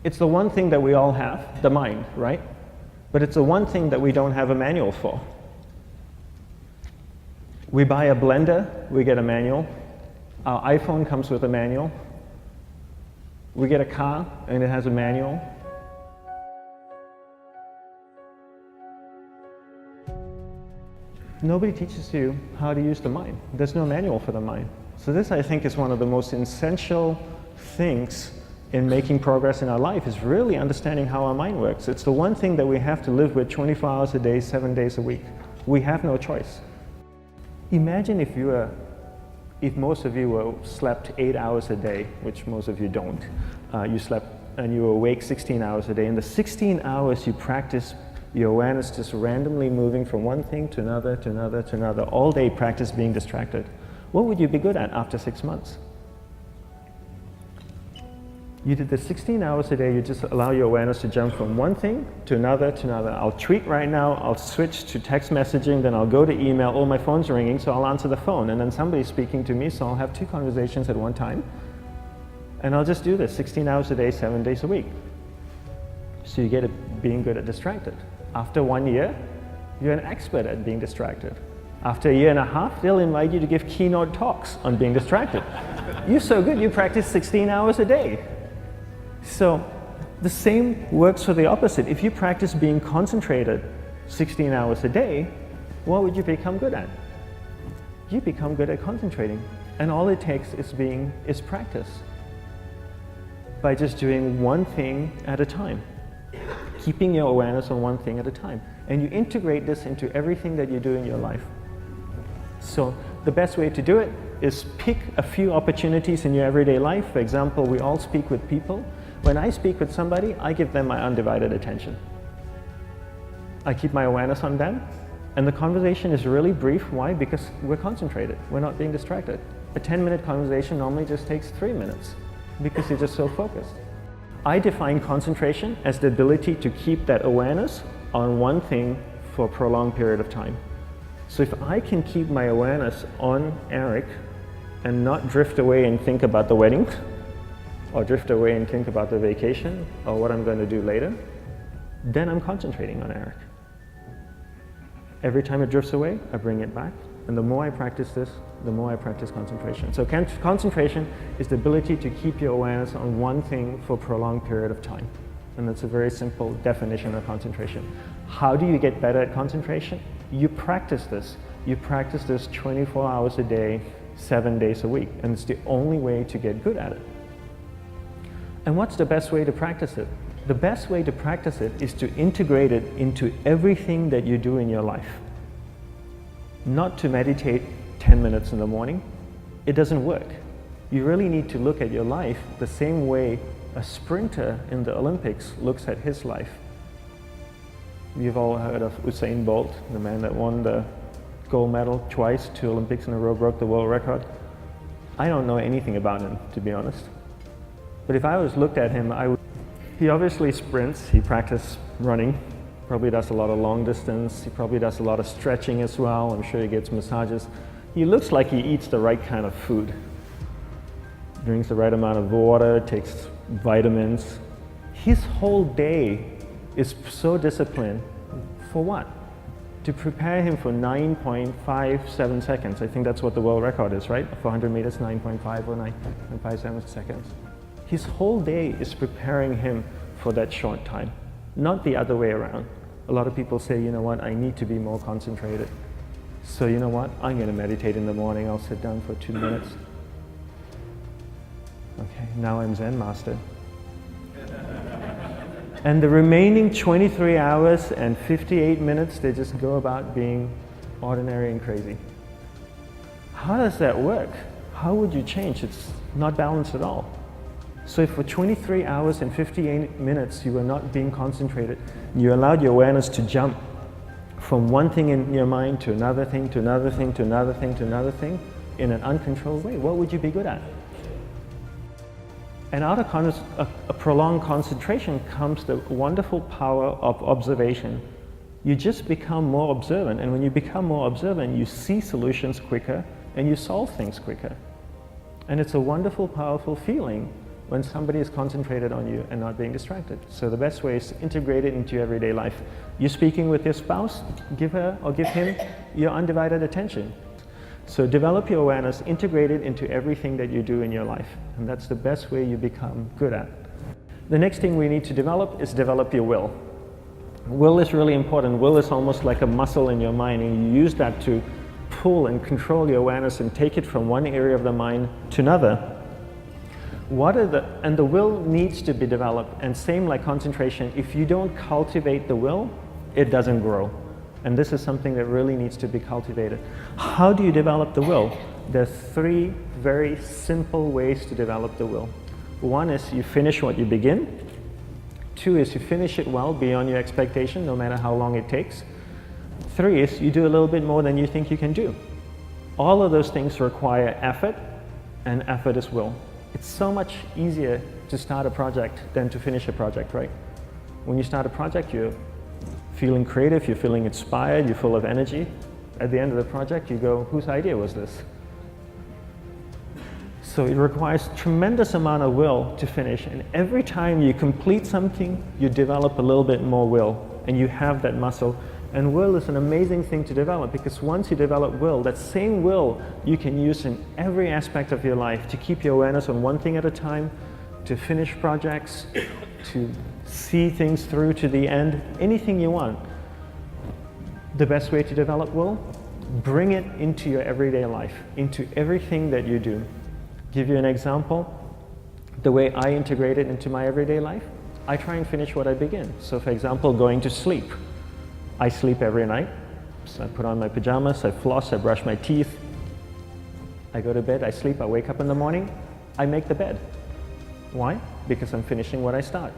It's the one thing that we all have, the mind, right? But it's the one thing that we don't have a manual for. We buy a blender, we get a manual. Our iPhone comes with a manual. We get a car and it has a manual. Nobody teaches you how to use the mind. There's no manual for the mind. So this, I think, is one of the most essential things in making progress in our life, is really understanding how our mind works. It's the one thing that we have to live with 24 hours a day, 7 days a week. We have no choice. Imagine if most of you slept 8 hours a day, which most of you don't. You slept and you were awake 16 hours a day. In the 16 hours you practice your awareness just randomly moving from one thing to another, to another, to another, all day practice being distracted. What would you be good at after 6 months? You did the 16 hours a day, you just allow your awareness to jump from one thing to another, to another. I'll tweet right now, I'll switch to text messaging, then I'll go to email, oh, my phone's ringing, so I'll answer the phone, and then somebody's speaking to me, so I'll have 2 conversations at one time. And I'll just do this 16 hours a day, 7 days a week. So you get it being good at distracted. After 1 year, you're an expert at being distracted. After 1.5 years, they'll invite you to give keynote talks on being distracted. You're so good, you practice 16 hours a day. So the same works for the opposite. If you practice being concentrated 16 hours a day, what would you become good at? You become good at concentrating. And all it takes is practice. By just doing one thing at a time. Keeping your awareness on one thing at a time. And you integrate this into everything that you do in your life. So the best way to do it is pick a few opportunities in your everyday life. For example, we all speak with people. When I speak with somebody, I give them my undivided attention. I keep my awareness on them. And the conversation is really brief. Why? Because we're concentrated. We're not being distracted. A 10-minute conversation normally just takes 3 minutes because you're just so focused. I define concentration as the ability to keep that awareness on one thing for a prolonged period of time. So if I can keep my awareness on Eric and not drift away and think about the wedding, or drift away and think about the vacation, or what I'm going to do later, then I'm concentrating on Eric. Every time it drifts away, I bring it back. And the more I practice this, the more I practice concentration. So concentration is the ability to keep your awareness on one thing for a prolonged period of time. And that's a very simple definition of concentration. How do you get better at concentration? You practice this. You practice this 24 hours a day, 7 days a week. And it's the only way to get good at it. And what's the best way to practice it? The best way to practice it is to integrate it into everything that you do in your life. Not to meditate 10 minutes in the morning. It doesn't work. You really need to look at your life the same way a sprinter in the Olympics looks at his life. You've all heard of Usain Bolt, the man that won the gold medal twice, 2 Olympics in a row, broke the world record. I don't know anything about him, to be honest. But if I was looked at him, he obviously sprints, he practices running, probably does a lot of long distance, he probably does a lot of stretching as well, I'm sure he gets massages. He looks like he eats the right kind of food. Drinks the right amount of water, takes vitamins. His whole day is so disciplined. For what? To prepare him for 9.57 seconds. I think that's what the world record is, right? For 100 meters, 9.5 or 9.57 seconds. His whole day is preparing him for that short time, not the other way around. A lot of people say, you know what, I need to be more concentrated. So you know what, I'm going to meditate in the morning, I'll sit down for 2 minutes. Okay, now I'm Zen master. And the remaining 23 hours and 58 minutes, they just go about being ordinary and crazy. How does that work? How would you change? It's not balanced at all. So if for 23 hours and 58 minutes you were not being concentrated, you allowed your awareness to jump from one thing in your mind to another thing, to another thing, to another thing, to another thing, in an uncontrolled way, what would you be good at? And out of a prolonged concentration comes the wonderful power of observation. You just become more observant, and when you become more observant, you see solutions quicker and you solve things quicker. And it's a wonderful, powerful feeling when somebody is concentrated on you and not being distracted. So the best way is to integrate it into your everyday life. You're speaking with your spouse, give her or give him your undivided attention. So develop your awareness, integrate it into everything that you do in your life. And that's the best way you become good at. The next thing we need to develop is develop your will. Will is really important. Will is almost like a muscle in your mind, and you use that to pull and control your awareness and take it from one area of the mind to another. And the will needs to be developed, and same like concentration, if you don't cultivate the will, it doesn't grow. And this is something that really needs to be cultivated. How do you develop the will? There's 3 very simple ways to develop the will. 1 is you finish what you begin. 2 is you finish it well beyond your expectation, no matter how long it takes. 3 is you do a little bit more than you think you can do. All of those things require effort, and effort is will. It's so much easier to start a project than to finish a project, right? When you start a project, you're feeling creative, you're feeling inspired, you're full of energy. At the end of the project, you go, whose idea was this? So it requires tremendous amount of will to finish, and every time you complete something, you develop a little bit more will, and you have that muscle. And will is an amazing thing to develop, because once you develop will, that same will you can use in every aspect of your life to keep your awareness on one thing at a time, to finish projects, to see things through to the end, anything you want. The best way to develop will, bring it into your everyday life, into everything that you do. Give you an example, the way I integrate it into my everyday life, I try and finish what I begin. So for example, going to sleep. I sleep every night, so I put on my pajamas, I floss, I brush my teeth, I go to bed, I sleep, I wake up in the morning, I make the bed. Why? Because I'm finishing what I start.